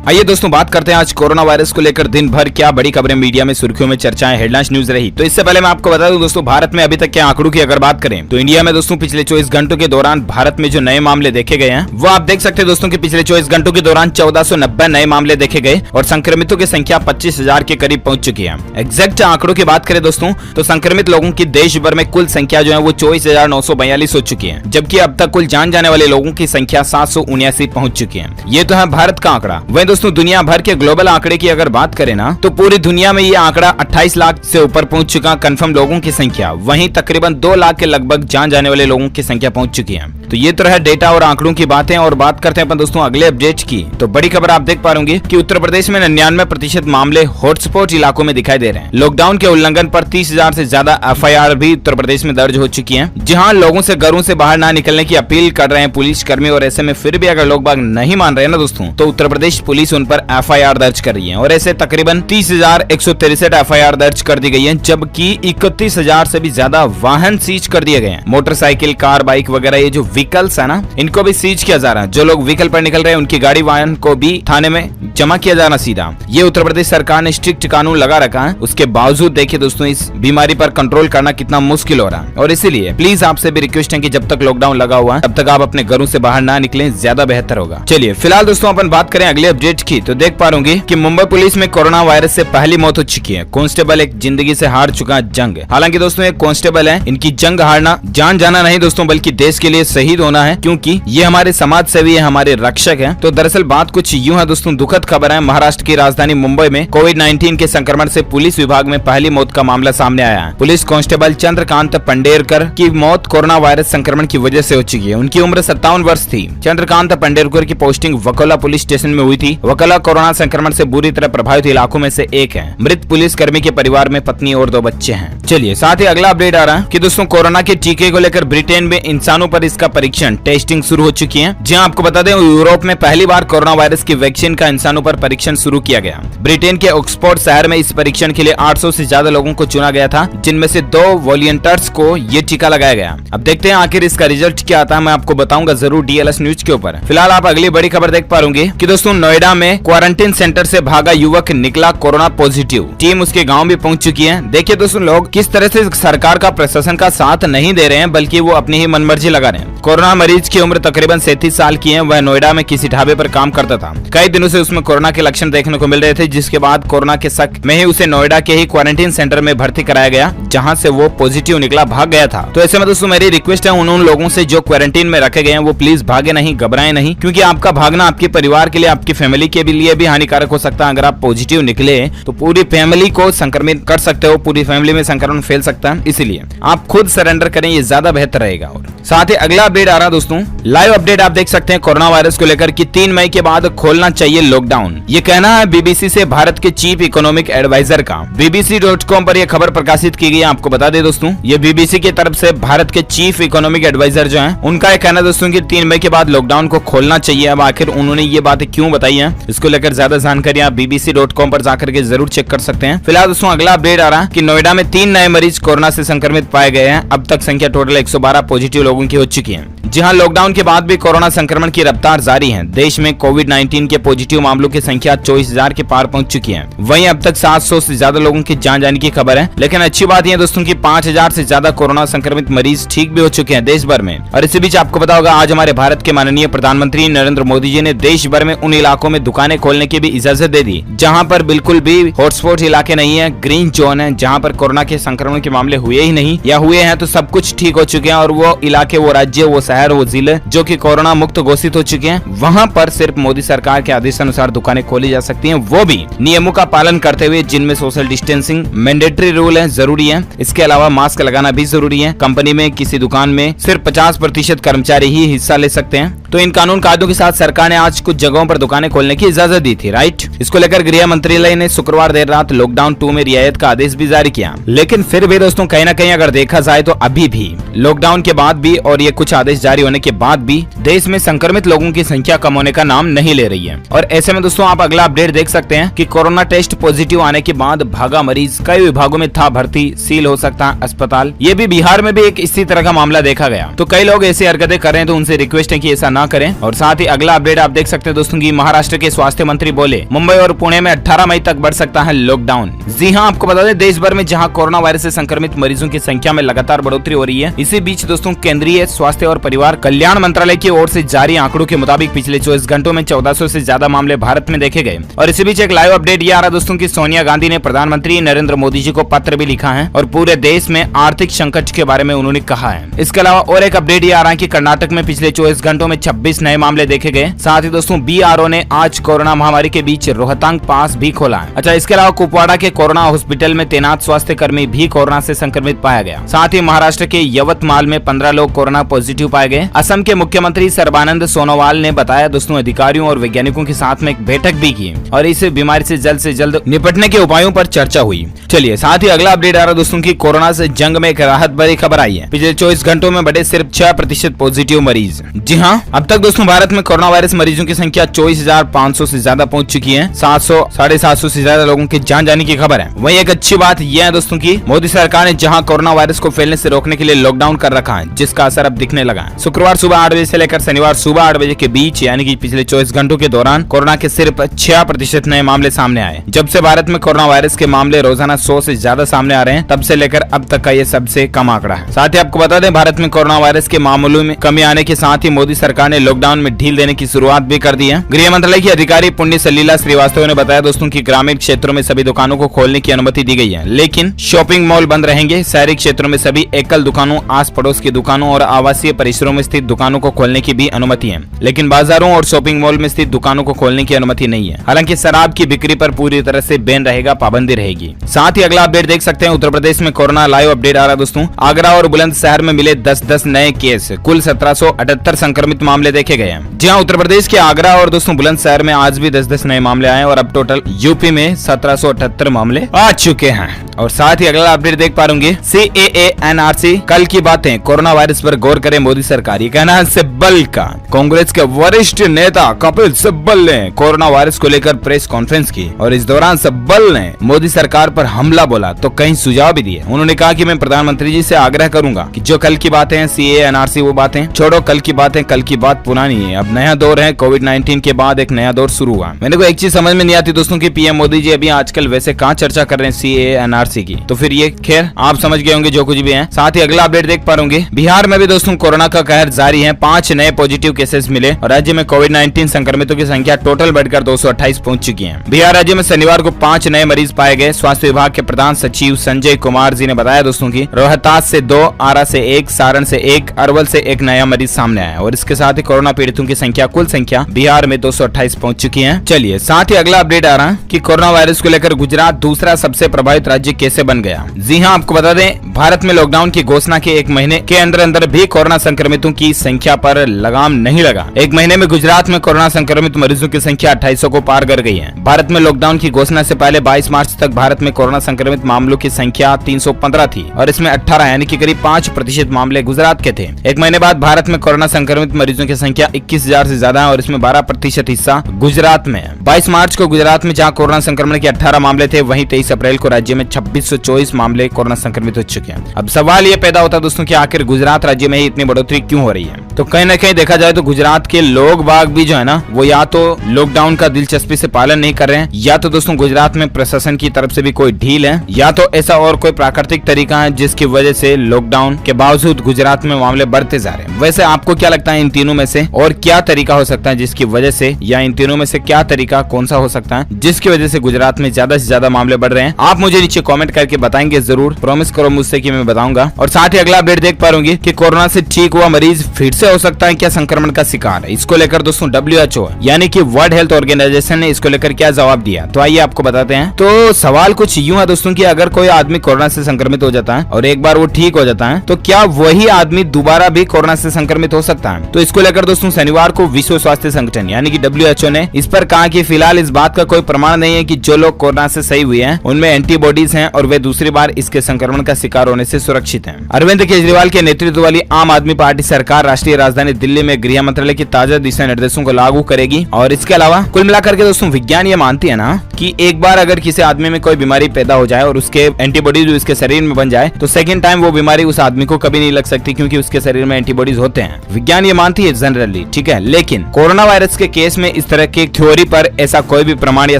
आइए दोस्तों बात करते हैं आज कोरोना वायरस को लेकर दिन भर क्या बड़ी खबरें मीडिया में सुर्खियों में चर्चाएं हेडलाइंस न्यूज रही। तो इससे पहले मैं आपको बता दूं दोस्तों, भारत में अभी तक के आंकड़ों की अगर बात करें तो इंडिया में दोस्तों पिछले 24 घंटों के दौरान भारत में जो नए मामले देखे गए हैं वो आप देख सकते हैं दोस्तों कि पिछले 24 घंटों के दौरान 1490 नए मामले देखे गए और संक्रमितों की संख्या 25,000 के करीब पहुंच चुकी है। एग्जैक्ट आंकड़ों की बात करें दोस्तों तो संक्रमित लोगों की देश भर में कुल संख्या जो है वो 24,942 हो चुकी है, जबकि अब तक कुल जान जाने वाले लोगों की संख्या 779 पहुंच चुकी है। ये तो है भारत का आंकड़ा। वहीं दोस्तों दुनिया भर के ग्लोबल आंकड़े की अगर बात करें ना तो पूरी दुनिया में ये आंकड़ा 28 लाख से ऊपर पहुंच चुका कंफर्म लोगों की संख्या। वहीं तकरीबन 2 लाख के लगभग जान जाने वाले लोगों की संख्या पहुंच चुकी है। तो ये तो है डेटा और आंकड़ों की बातें। और बात करते हैं अपन दोस्तों अगले अपडेट की। तो बड़ी खबर आप देख पा रहे कि उत्तर प्रदेश में 99% मामले हॉटस्पॉट इलाकों में दिखाई दे रहे हैं। लॉकडाउन के उल्लंघन पर 30,000 से ज्यादा FIR भी उत्तर प्रदेश में दर्ज हो चुकी है। जहां लोगों से घरों से बाहर ना निकलने की अपील कर रहे हैं पुलिस कर्मी, और ऐसे में फिर भी अगर लोग बाग नहीं मान रहे हैं ना दोस्तों तो उत्तर प्रदेश पुलिस उन पर FIR दर्ज कर रही है। और ऐसे तकरीबन 30,163 FIR दर्ज कर दी गई है, जबकि 31,000 से भी ज्यादा वाहन सीज कर दिए गए हैं। मोटरसाइकिल, कार, बाइक वगैरह ये जो व्हीकल्स है ना इनको भी सीज किया जा रहा है। जो लोग व्हीकल पर निकल रहे हैं उनकी गाड़ी वाहन को भी थाने में जमा किया जाना सीधा। ये उत्तर प्रदेश सरकार ने स्ट्रिक्ट कानून लगा रखा है। उसके बावजूद देखिए दोस्तों इस बीमारी पर कंट्रोल करना कितना मुश्किल हो रहा है। और इसीलिए प्लीज आपसे भी रिक्वेस्ट है कि जब तक लॉकडाउन लगा हुआ है तब तक आप अपने घरों से बाहर ना निकलें, ज्यादा बेहतर होगा। चलिए फिलहाल दोस्तों अपन बात करें अगले अपडेट की। तो देख पा रहे कि मुंबई पुलिस में कोरोना वायरस से पहली मौत हो चुकी है। कांस्टेबल एक जिंदगी से हार चुका जंग। हालांकि दोस्तों एक कांस्टेबल है, इनकी जंग हारना जान जाना नहीं दोस्तों बल्कि देश के लिए शहीद होना है, क्योंकि ये हमारे समाज सेवी है, हमारे रक्षक है। तो दरअसल बात कुछ यूं है दोस्तों, दुखद खबर है। महाराष्ट्र की राजधानी मुंबई में कोविड-19 के संक्रमण से पुलिस विभाग में पहली मौत का मामला सामने आया है। पुलिस कांस्टेबल चंद्रकांत पंडेरकर की मौत कोरोना वायरस संक्रमण की वजह से हो चुकी है। उनकी उम्र 57 वर्ष थी। चंद्रकांत पंडेरकर की पोस्टिंग वकोला पुलिस स्टेशन में हुई थी। वकोला कोरोना संक्रमण से बुरी तरह प्रभावित इलाकों में से एक है। मृत पुलिस कर्मी के परिवार में पत्नी और 2 बच्चे हैं। चलिए साथ ही अगला अपडेट आ रहा है कि दोस्तों कोरोना के टीके को लेकर ब्रिटेन में इंसानों पर इसका परीक्षण टेस्टिंग शुरू हो चुकी है। जहां आपको बता दें यूरोप में पहली बार कोरोना वायरस की वैक्सीन का इंसानों पर परीक्षण शुरू किया गया। ब्रिटेन के ऑक्सफोर्ड शहर में इस परीक्षण के लिए 800 से ज्यादा लोगों को चुना गया था, जिनमें से 2 वॉलंटियर्स को ये टीका लगाया गया। अब देखते हैं आखिर इसका रिजल्ट क्या आता है, मैं आपको बताऊंगा जरूर DLS न्यूज के ऊपर। फिलहाल आप अगली बड़ी खबर देख पा रहे कि दोस्तों नोएडा में क्वारंटीन सेंटर से भागा युवक निकला कोरोना पॉजिटिव। टीम उसके गांव भी पहुंच चुकी है। देखिए दोस्तों लोग किस तरह से सरकार का प्रशासन का साथ नहीं दे रहे हैं, बल्कि वो अपनी ही मनमर्जी लगा रहे हैं। कोरोना मरीज की उम्र तकरीबन 37 साल की है। वह नोएडा में किसी ढाबे पर काम करता था। कई दिनों से उसमें कोरोना के लक्षण देखने को मिल रहे थे, जिसके बाद कोरोना के शक में ही उसे नोएडा के ही क्वारंटीन सेंटर में भर्ती कराया गया, जहां से वो पॉजिटिव निकला, भाग गया था। तो ऐसे में दोस्तों मेरी रिक्वेस्ट है उन लोगों से जो क्वारंटीन में रखे गए हैं वो प्लीज भागे नहीं, घबराए नहीं, क्योंकि आपका भागना आपके परिवार के लिए, आपकी फैमिली के लिए भी हानिकारक हो सकता है। अगर आप पॉजिटिव निकले तो पूरी फैमिली को संक्रमित कर सकते हो, पूरी फैमिली में संक्रमण फैल सकता है। इसीलिए आप खुद सरेंडर करें, ये ज्यादा बेहतर रहेगा। और साथ ही अगला अपडेट आ रहा है दोस्तों, लाइव अपडेट आप देख सकते हैं कोरोना वायरस को लेकर कि 3 मई के बाद खोलना चाहिए लॉकडाउन। ये कहना है BBC से भारत के चीफ इकोनॉमिक एडवाइजर का। BBC.com पर यह खबर प्रकाशित की गई है। आपको बता दें दोस्तों ये BBC की तरफ से भारत के चीफ इकोनॉमिक एडवाइजर जो है उनका यह कहना दोस्तों की 3 मई के बाद लॉकडाउन को खोलना चाहिए। अब आखिर उन्होंने ये बातें क्यों बताई है, इसको लेकर ज्यादा जानकारी आप BBC.com पर जाकर के जरूर चेक कर सकते हैं। फिलहाल दोस्तों अगला अपडेट आ रहा है कि नोएडा में 3 नए मरीज कोरोना से संक्रमित पाए गए हैं। अब तक संख्या टोटल 112 पॉजिटिव लोगों की हो चुकी है। जहां लॉकडाउन के बाद भी कोरोना संक्रमण की रफ्तार जारी है। देश में कोविड-19 के पॉजिटिव मामलों की संख्या 24,000 के पार पहुंच चुकी है। वहीं अब तक 700 से ज्यादा लोगों की जान जाने की खबर है। लेकिन अच्छी बात यह दोस्तों की 5,000 से ज्यादा कोरोना संक्रमित मरीज ठीक भी हो चुके हैं देश भर में। और इसी बीच आपको पता होगा आज हमारे भारत के माननीय प्रधानमंत्री नरेंद्र मोदी जी ने देश भर में उन इलाकों में दुकानें खोलने की भी इजाजत दे दी जहाँ पर बिल्कुल भी हॉटस्पॉट इलाके नहीं है, ग्रीन जोन है, जहाँ पर कोरोना के संक्रमण के मामले हुए ही नहीं या हुए हैं तो सब कुछ ठीक हो चुके हैं। और वो इलाके, वो राज्य, वो शहर, वो जिले जो कि कोरोना मुक्त घोषित हो चुके हैं, वहां पर सिर्फ मोदी सरकार के आदेश अनुसार दुकानें खोली जा सकती हैं, वो भी नियमों का पालन करते हुए, जिनमें सोशल डिस्टेंसिंग मैंडेटरी रूल है, जरूरी है। इसके अलावा मास्क लगाना भी जरूरी है। कंपनी में किसी दुकान में सिर्फ 50% कर्मचारी ही हिस्सा ले सकते हैं। तो इन कानून कायदों के साथ सरकार ने आज कुछ जगहों पर दुकानें खोलने की इजाजत दी थी, राइट। इसको लेकर गृह मंत्रालय ने शुक्रवार देर रात लॉकडाउन 2 में रियायत का आदेश भी जारी किया। लेकिन फिर भी दोस्तों कहीं ना कहीं अगर देखा जाए तो अभी भी लॉकडाउन के बाद भी और ये कुछ आदेश जारी होने के बाद भी देश में संक्रमित लोगों की संख्या कम होने का नाम नहीं ले रही है। और ऐसे में दोस्तों आप अगला अपडेट देख सकते हैं कि कोरोना टेस्ट पॉजिटिव आने के बाद भागा मरीज, कई विभागों में था भर्ती, सील हो सकता है अस्पताल। ये भी बिहार में भी एक इसी तरह का मामला देखा गया। तो कई लोग ऐसी हरकतें कर रहे हैं, तो उनसे रिक्वेस्ट है कि ऐसा ना करें। और साथ ही अगला अपडेट आप देख सकते हैं दोस्तों की महाराष्ट्र के स्वास्थ्य मंत्री बोले मुंबई और पुणे में 18 मई तक बढ़ सकता है लॉकडाउन। जी हाँ, आपको बता दें देश भर में जहाँ कोरोना वायरस से संक्रमित मरीजों की संख्या में लगातार बढ़ोतरी हो रही है, इसी बीच दोस्तों केंद्रीय स्वास्थ्य और परिवार कल्याण मंत्रालय की ओर से जारी आंकड़ों के मुताबिक पिछले 24 घंटों में 1400 से ज्यादा मामले भारत में देखे गए। और इसी बीच एक लाइव अपडेट ये आ रहा दोस्तों की सोनिया गांधी ने प्रधानमंत्री नरेंद्र मोदी जी को पत्र भी लिखा है और पूरे देश में आर्थिक संकट के बारे में उन्होंने कहा है। इसके अलावा और एक अपडेट ये आ रहा है कि कर्नाटक में पिछले 24 घंटों में 26 नए मामले देखे गए। साथ ही दोस्तों बीआरओ ने आज कोरोना महामारी के बीच रोहतांग पास भी खोला है। अच्छा, इसके अलावा कुपवाड़ा के कोरोना हॉस्पिटल में तैनात स्वास्थ्य कर्मी भी कोरोना से संक्रमित पाया गया। साथ ही महाराष्ट्र के यवतमाल में 15 लोग कोरोना पॉजिटिव पाए गए। असम के मुख्यमंत्री सर्बानंद सोनोवाल ने बताया दोस्तों अधिकारियों और वैज्ञानिकों के साथ में एक बैठक भी की और इस बीमारी से जल्द निपटने के उपायों पर चर्चा हुई। चलिए साथ ही अगला अपडेट आ रहा दोस्तों की कोरोना से जंग में एक राहत भरी खबर आई है। पिछले 24 घंटों में बढ़े सिर्फ 6% पॉजिटिव मरीज। जी हाँ, अब तक दोस्तों भारत में कोरोना वायरस मरीजों की संख्या 24,500 से ज्यादा पहुंच चुकी है। 700-750 से ज्यादा लोगों के जान जाने की खबर है। वहीं एक अच्छी बात यह है दोस्तों की मोदी सरकार ने जहां कोरोना वायरस को फैलने से रोकने के लिए लॉकडाउन कर रखा है, जिसका असर अब दिखने लगा है। शुक्रवार सुबह 8 बजे से लेकर शनिवार सुबह 8 बजे के बीच यानी कि पिछले 24 घंटों के दौरान कोरोना के सिर्फ 6% नए मामले सामने आए। जब से भारत में कोरोना वायरस के मामले रोजाना 100 से ज्यादा सामने आ रहे हैं, तब से लेकर अब तक का ये सबसे कम आंकड़ा है। साथ ही आपको बता दें भारत में कोरोना वायरस के मामलों में कमी आने के साथ ही मोदी सरकार ने लॉकडाउन में ढील देने की शुरुआत भी कर दी है। गृह मंत्रालय की अधिकारी पुण्य सलीला श्रीवास्तव ने बताया दोस्तों की ग्रामीण क्षेत्रों में सभी दुकानों को खोलने की अनुमति दी गई है, लेकिन शॉपिंग मॉल बंद रहेंगे। शहरी क्षेत्रों में सभी एकल दुकानों, आस पड़ोस की दुकानों और आवासीय परिसरों में स्थित दुकानों को खोलने की भी अनुमति है, लेकिन बाजारों और शॉपिंग मॉल में स्थित दुकानों को खोलने की अनुमति नहीं है। हालांकि शराब की बिक्री पर पूरी तरह से बैन रहेगा, पाबंदी रहेगी। साथ ही अगला अपडेट देख सकते हैं उत्तर प्रदेश में कोरोना लाइव अपडेट आ रहा दोस्तों। आगरा और बुलंदशहर में मिले 10-10 नए केस, कुल 1778 संक्रमित मामले देखे गए हैं। जी हाँ, उत्तर प्रदेश के आगरा और दोस्तों बुलंदशहर में आज भी 10-10 नए मामले आए और अब टोटल यूपी में 1778 मामले आ चुके हैं। और साथ ही अगला अपडेट देख पा रहे CAA NRC कल की बातें, कोरोना वायरस पर गौर करे मोदी सरकार, ये कहना है सिब्बल का। कांग्रेस के वरिष्ठ नेता कपिल सिब्बल ने कोरोना वायरस को लेकर प्रेस कॉन्फ्रेंस की और इस दौरान सिब्बल ने मोदी सरकार पर हमला बोला तो कई सुझाव भी दिए। उन्होंने कहा कि मैं प्रधानमंत्री जी से आग्रह करूंगा कि जो कल की बातें हैं CAA NRC वो बातें छोड़ो, कल की बातें, कल की बात पुरानी है। अब नया दौर है, कोविड-19 के बाद एक नया दौर शुरू हुआ। मैंने को एक चीज समझ में नहीं आती दोस्तों की PM मोदी जी अभी आजकल वैसे कहाँ चर्चा कर रहे हैं CAA NRC की, तो फिर ये खैर आप समझ गए होंगे जो कुछ भी है। साथ ही अगला अपडेट देख पा रहे बिहार में भी दोस्तों कोरोना का कहर जारी है। 5 नए पॉजिटिव केसेस मिले और राज्य में कोविड-19 संक्रमितों की संख्या टोटल बढ़कर 228 पहुंच चुकी है। बिहार राज्य में शनिवार को 5 नए मरीज पाए गए। स्वास्थ्य विभाग के प्रधान सचिव संजय कुमार जी ने बताया दोस्तों की रोहतास से 2, आरा से 1, सारण से 1, अरवल से 1 नया मरीज सामने आया और इसके साथ ही कोरोना पीड़ितों की संख्या, कुल संख्या बिहार में 228 पहुंच चुकी है। चलिए साथ ही अगला अपडेट आ रहा है कि कोरोना वायरस को लेकर गुजरात दूसरा सबसे प्रभावित राज्य कैसे बन गया। जी हाँ, आपको बता दें भारत में लॉकडाउन की घोषणा के 1 महीने के अंदर भी कोरोना संक्रमितों की संख्या पर लगाम नहीं लगा। 1 महीने में गुजरात में कोरोना संक्रमित मरीजों की संख्या 2800 को पार कर गई है। भारत में लॉकडाउन की घोषणा से पहले 22 मार्च तक भारत में कोरोना संक्रमित मामलों की संख्या 315 थी और इसमें 18 यानी कि करीब 5% मामले गुजरात के थे। 1 महीने बाद भारत में कोरोना संक्रमित मरीजों की संख्या 21,000 से ज्यादा है और इसमें 12% हिस्सा गुजरात में है। 22 मार्च को गुजरात में जहाँ कोरोना संक्रमण के 18 मामले थे, वहीं 23 अप्रैल को राज्य में 2624 मामले कोरोना संक्रमित हो चुके हैं। अब सवाल ये पैदा होता है दोस्तों कि आखिर गुजरात राज्य में ही इतनी बढ़ोतरी क्यों हो रही है। तो कहीं ना कहीं देखा जाए तो गुजरात के लोग बाग भी जो है ना, वो या तो लॉकडाउन का दिलचस्पी से पालन नहीं कर रहे हैं, या तो दोस्तों गुजरात में प्रशासन की तरफ से भी कोई ढील है, या तो ऐसा और कोई प्राकृतिक तरीका है जिसकी वजह से लॉकडाउन के बावजूद गुजरात में मामले बढ़ते जा रहे हैं। वैसे आपको क्या लगता है इन तीनों में से और क्या तरीका हो सकता है जिसकी वजह से, या इन तीनों में से क्या तरीका कौन सा हो सकता है जिसकी वजह से गुजरात में ज्यादा से ज्यादा मामले बढ़ रहे हैं? आप मुझे नीचे कमेंट करके बताएंगे जरूर, प्रॉमिस करो मुझसे कि मैं बताऊंगा। और साथ ही अगला अपडेट देख पा रहे कि कोरोना से ठीक हुआ मरीज फिर से हो सकता है क्या संक्रमण का शिकार? इसको लेकर दोस्तों WHO यानी कि वर्ल्ड हेल्थ ऑर्गेनाइजेशन ने इसको लेकर क्या जवाब दिया, तो आइए आपको बताते हैं। तो सवाल कुछ यूं है दोस्तों कि अगर कोई आदमी कोरोना से संक्रमित हो जाता है और एक बार वो ठीक हो जाता है, तो क्या वही आदमी दोबारा भी कोरोना से संक्रमित हो सकता है? तो इसको लेकर दोस्तों शनिवार को विश्व स्वास्थ्य संगठन यानी कि WHO ने इस पर कहा कि फिलहाल इस बात का कोई प्रमाण नहीं है कि जो लोग कोरोना से सही हुए हैं उनमें एंटीबॉडीज हैं और वे दूसरी बार इसके संक्रमण का शिकार होने से सुरक्षित हैं। अरविंद केजरीवाल के नेतृत्व वाली आम आदमी पार्टी पार्टी सरकार राष्ट्रीय राजधानी दिल्ली में गृह मंत्रालय की ताजा दिशा निर्देशों को लागू करेगी। और इसके अलावा कुल मिलाकर के दोस्तों विज्ञान ये मानती है ना कि एक बार अगर किसी आदमी में कोई बीमारी पैदा हो जाए और उसके एंटीबॉडीज उसके शरीर में बन जाए तो सेकंड टाइम वो बीमारी उस आदमी को कभी नहीं लग सकती, क्योंकि उसके शरीर में एंटीबॉडीज होते हैं। विज्ञान ये मानती है जनरली, ठीक है। लेकिन कोरोना वायरस के केस में इस तरह की थ्योरी पर ऐसा कोई भी प्रमाण या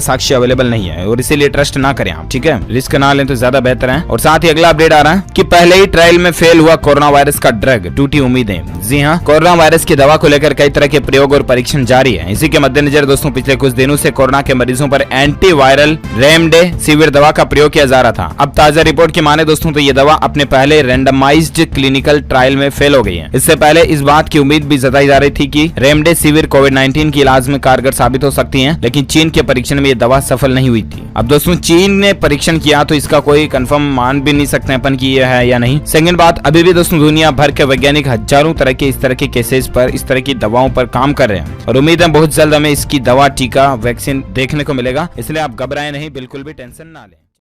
साक्ष्य अवेलेबल नहीं है और इसीलिए ट्रस्ट ना करें आप, ठीक है। रिस्क ना लें तो ज्यादा बेहतर है। और साथ ही अगला अपडेट आ रहा है कि पहले ही ट्रायल में फेल हुआ कोरोना वायरस का ड्रग, टूटी उम्मीदें। जी हाँ, कोरोना वायरस की दवा को लेकर कई तरह के प्रयोग और परीक्षण जारी है। इसी के मद्देनजर दोस्तों पिछले कुछ दिनों से कोरोना के मरीजों पर एंटीवायरल रेमडेसिविर दवा का प्रयोग किया जा रहा था। अब ताजा रिपोर्ट की माने दोस्तों तो ये दवा अपने पहले रैंडमाइज्ड क्लिनिकल ट्रायल में फेल हो गई है। इससे पहले इस बात की उम्मीद भी जताई जा रही थी कि रेमडेसिविर कोविड-19 के इलाज में कारगर साबित हो सकती है, लेकिन चीन के परीक्षण में ये दवा सफल नहीं हुई थी। अब दोस्तों चीन ने परीक्षण किया तो इसका कोई कंफर्म मान भी नहीं सकते अपन कि ये है या नहीं। सेकंड बात, अभी भी दोस्तों दुनिया भर के वैज्ञानिक हजारों तरह के इस तरह के केसेस पर, इस तरह की दवाओं पर काम कर रहे हैं और उम्मीद है बहुत जल्द हमें इसकी दवा, टीका, वैक्सीन देखने को मिलेगा। इसलिए आप घबराएं नहीं, बिल्कुल भी टेंशन ना लें।